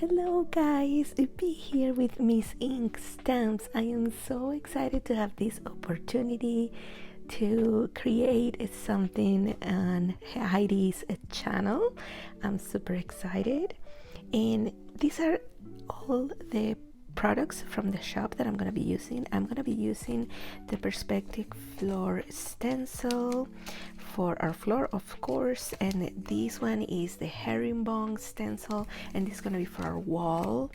Hello guys, Upi here with Miss Ink Stamps. I am so excited to have this opportunity to create something on Heidi's channel. I'm super excited, and these are all the products from the shop that I'm going to be using. I'm going to be using the Perspective Floor Stencil for our floor, of course, and this one is the Herringbone stencil, and this is going to be for our wall.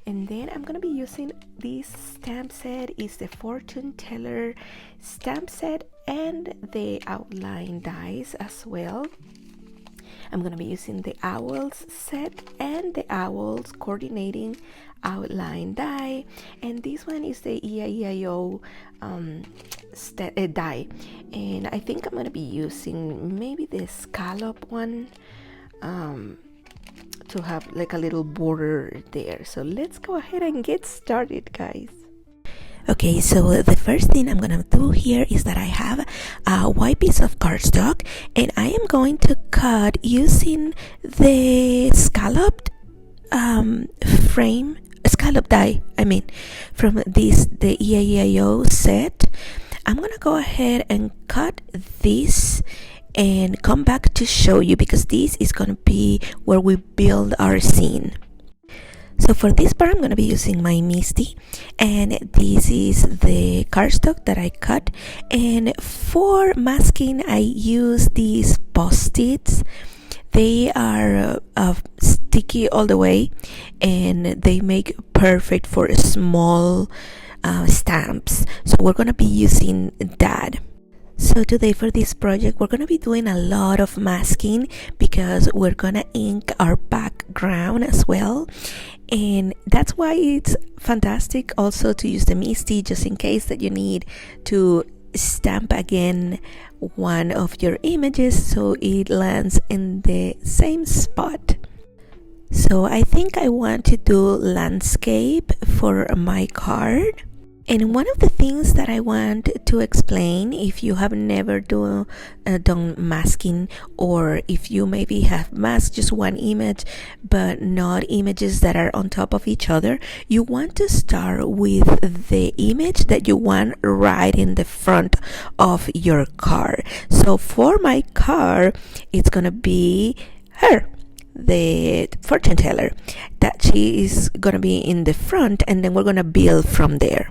And then I'm going to be using this stamp set is the Fortune Teller stamp set and the outline dies as well. I'm going to be using the owls set and the owls coordinating outline die, and this one is the EIEIO die, and I think I'm going to be using maybe the scallop one to have like a little border there. So let's go ahead and get started, guys. Okay, so the first thing I'm gonna do here is that I have a white piece of cardstock, and I am going to cut using the scalloped scallop die, from the EIEIO set. I'm gonna go ahead and cut this and come back to show you, because this is gonna be where we build our scene. So for this part, I'm going to be using my Misty, and this is the cardstock that I cut. And for masking, I use these Post-its. They are sticky all the way, and they make perfect for small stamps. So we're going to be using that. So today for this project, we're going to be doing a lot of masking because we're going to ink our background as well. And that's why it's fantastic also to use the Misty, just in case that you need to stamp again one of your images so it lands in the same spot. So I think I want to do landscape for my card. And one of the things that I want to explain, if you have never done masking, or if you maybe have masked just one image but not images that are on top of each other, you want to start with the image that you want right in the front of your card. So for my card, it's gonna be her, the fortune teller, that she is gonna be in the front, and then we're gonna build from there.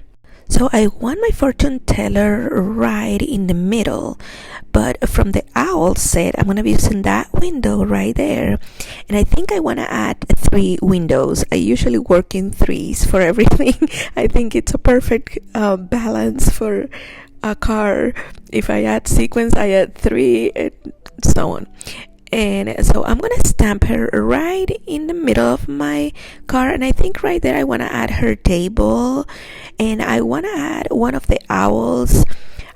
So I want my fortune teller right in the middle, but from the owl set, I'm going to be using that window right there. And I think I want to add 3 windows. I usually work in 3s for everything. I think it's a perfect balance for a car. If I add sequins, I add 3 and so on. And so I'm gonna stamp her right in the middle of my card, and I think right there I want to add her table, and I want to add one of the owls.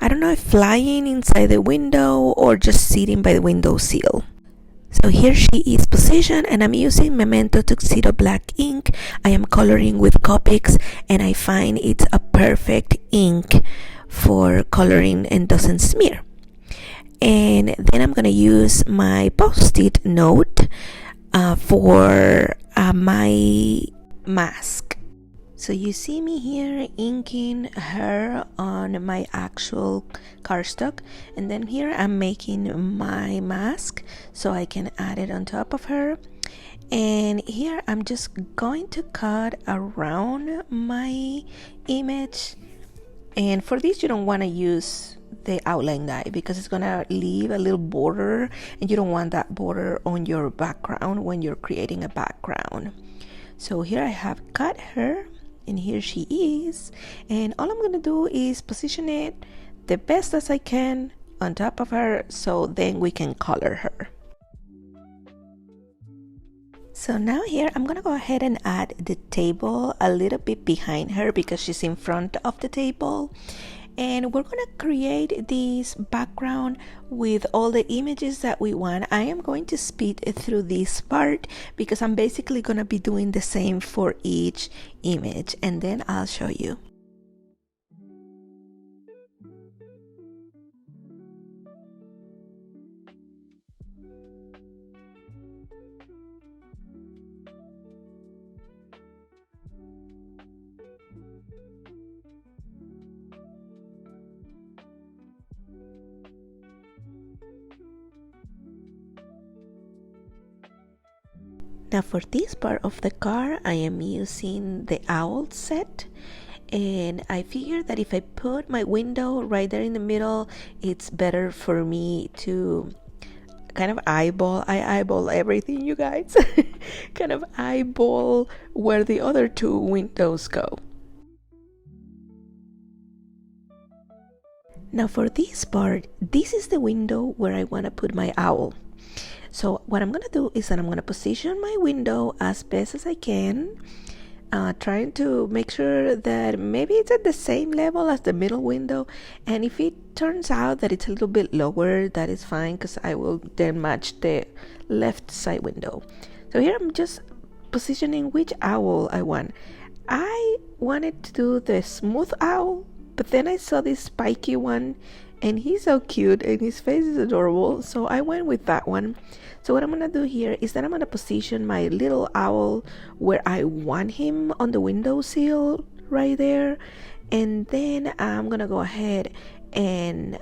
I don't know if flying inside the window or just sitting by the window sill. So here she is positioned, and I'm using Memento Tuxedo black ink. I am coloring with Copics, and I find it's a perfect ink for coloring and doesn't smear. And then I'm going to use my Post-it note for my mask. So you see me here inking her on my actual cardstock, and then here I'm making my mask so I can add it on top of her. And here I'm just going to cut around my image, and for this you don't want to use the outline die because it's gonna leave a little border, and you don't want that border on your background when you're creating a background. So here I have cut her, and here she is, and all I'm gonna do is position it the best as I can on top of her, so then we can color her. So now here I'm gonna go ahead and add the table a little bit behind her because she's in front of the table, and we're gonna create this background with all the images that we want. I am going to speed through this part because I'm basically gonna be doing the same for each image, and then I'll show you. Now for this part of the car, I am using the owl set, and I figured that if I put my window right there in the middle, it's better for me to kind of eyeball everything, you guys. Kind of eyeball where the other two windows go. Now for this part, this is the window where I want to put my owl. So what I'm going to do is that I'm going to position my window as best as I can, trying to make sure that maybe it's at the same level as the middle window. And if it turns out that it's a little bit lower, that is fine, because I will then match the left side window. So here I'm just positioning which owl I want. I wanted to do the smooth owl, but then I saw this spiky one, and he's so cute and his face is adorable, so I went with that one. So what I'm gonna do here is that I'm gonna position my little owl where I want him on the windowsill right there, and then I'm gonna go ahead and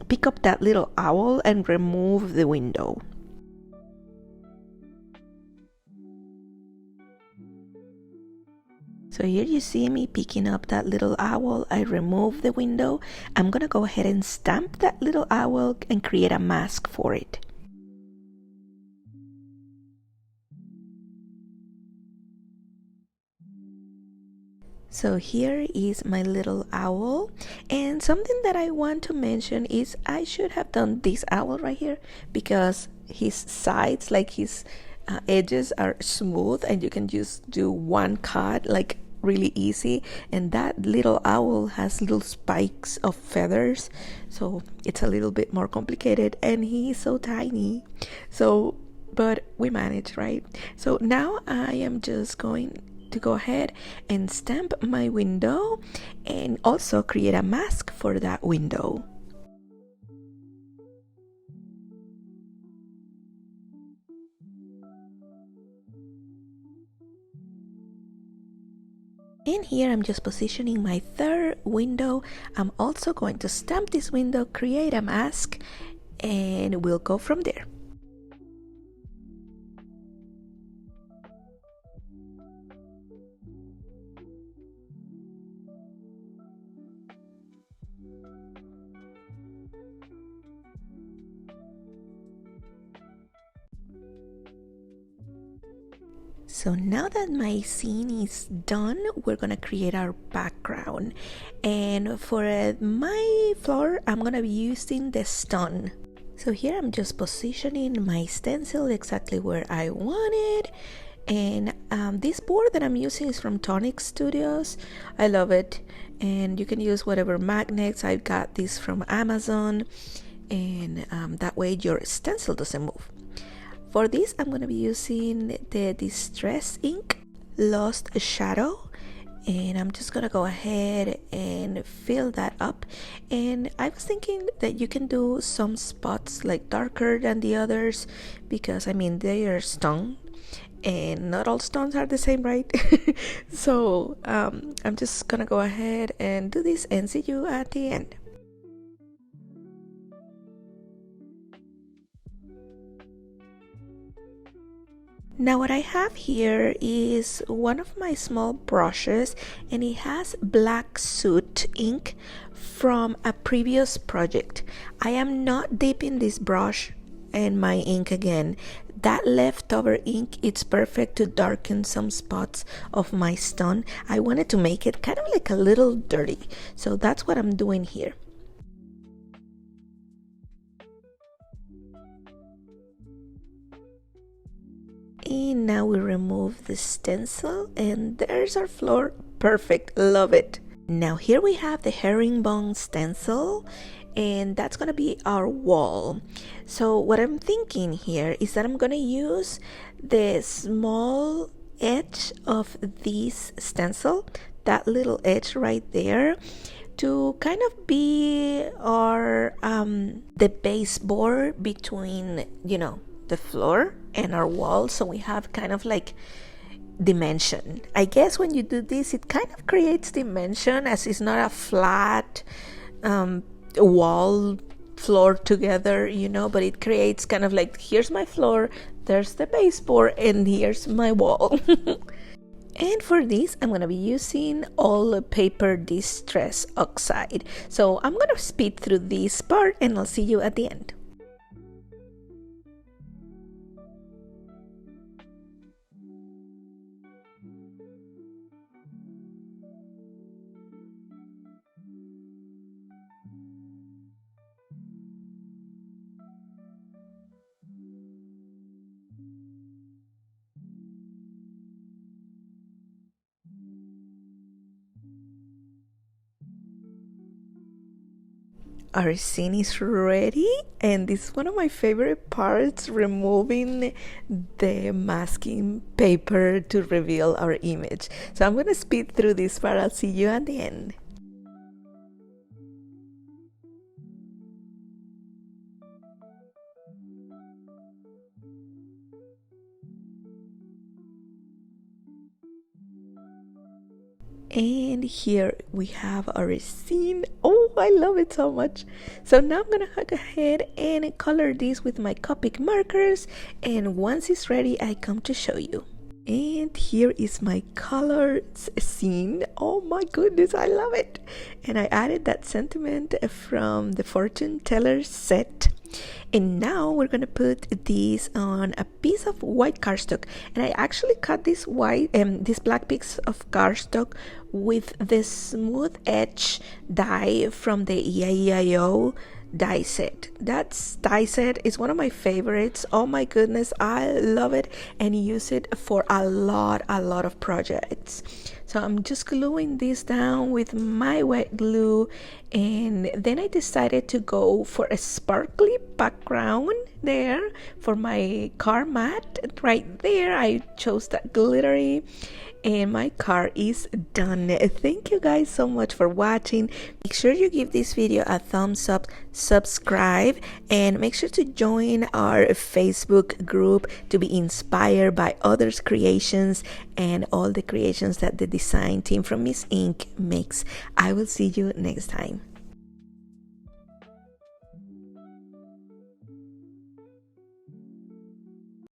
pick up that little owl and remove the window. So here you see me picking up that little owl. I remove the window. I'm gonna go ahead and stamp that little owl and create a mask for it. So here is my little owl, and something that I want to mention is I should have done this owl right here, because his sides, like his edges, are smooth and you can just do one cut like really easy, and that little owl has little spikes of feathers, so it's a little bit more complicated, and he's so tiny. So but we managed, right? So now I am just going to go ahead and stamp my window and also create a mask for that window. And here I'm just positioning my third window. I'm also going to stamp this window, create a mask, and we'll go from there. So now that my scene is done, we're gonna create our background. And for my floor, I'm gonna be using the stone. So here I'm just positioning my stencil exactly where I want it. And this board that I'm using is from Tonic Studios. I love it. And you can use whatever magnets. I got this from Amazon. And that way your stencil doesn't move. For this, I'm going to be using the Distress ink, Lost Shadow, and I'm just going to go ahead and fill that up. And I was thinking that you can do some spots like darker than the others, because I mean they are stone and not all stones are the same, right? So I'm just going to go ahead and do this and see you at the end. Now what I have here is one of my small brushes, and it has black soot ink from a previous project. I am not dipping this brush and my ink again. That leftover ink, it's perfect to darken some spots of my stone. I wanted to make it kind of like a little dirty, so that's what I'm doing here. And now we remove the stencil, and there's our floor. Perfect, love it. Now here we have the herringbone stencil, and that's gonna be our wall. So what I'm thinking here is that I'm gonna use the small edge of this stencil, that little edge right there, to kind of be our the baseboard between, you know, the floor and our wall, so we have kind of like dimension. I guess when you do this, it kind of creates dimension, as it's not a flat wall floor together, you know, but it creates kind of like, here's my floor, there's the baseboard, and here's my wall. And for this, I'm going to be using all paper distress oxide. So I'm going to speed through this part and I'll see you at the end. Our scene is ready, and this is one of my favorite parts, removing the masking paper to reveal our image. So I'm going to speed through this part. I'll see you at the end. And here we have our scene. Oh, I love it so much. So now I'm gonna go ahead and color this with my Copic markers, and once it's ready I come to show you. And here is my colored scene. Oh my goodness, I love it. And I added that sentiment from the fortune teller set. And now we're gonna put these on a piece of white cardstock, and I actually cut this this black piece of cardstock with this smooth edge die from the EIEIO die set. That die set is one of my favorites. Oh my goodness, I love it and use it for a lot of projects. So I'm just gluing this down with my wet glue, and then I decided to go for a sparkly background there for my car mat. Right there I chose that glittery, and my car is done. Thank you guys so much for watching. Make sure you give this video a thumbs up, subscribe, and make sure to join our Facebook group to be inspired by others' creations and all the creations that the design team from Miss Ink makes. I will see you next time.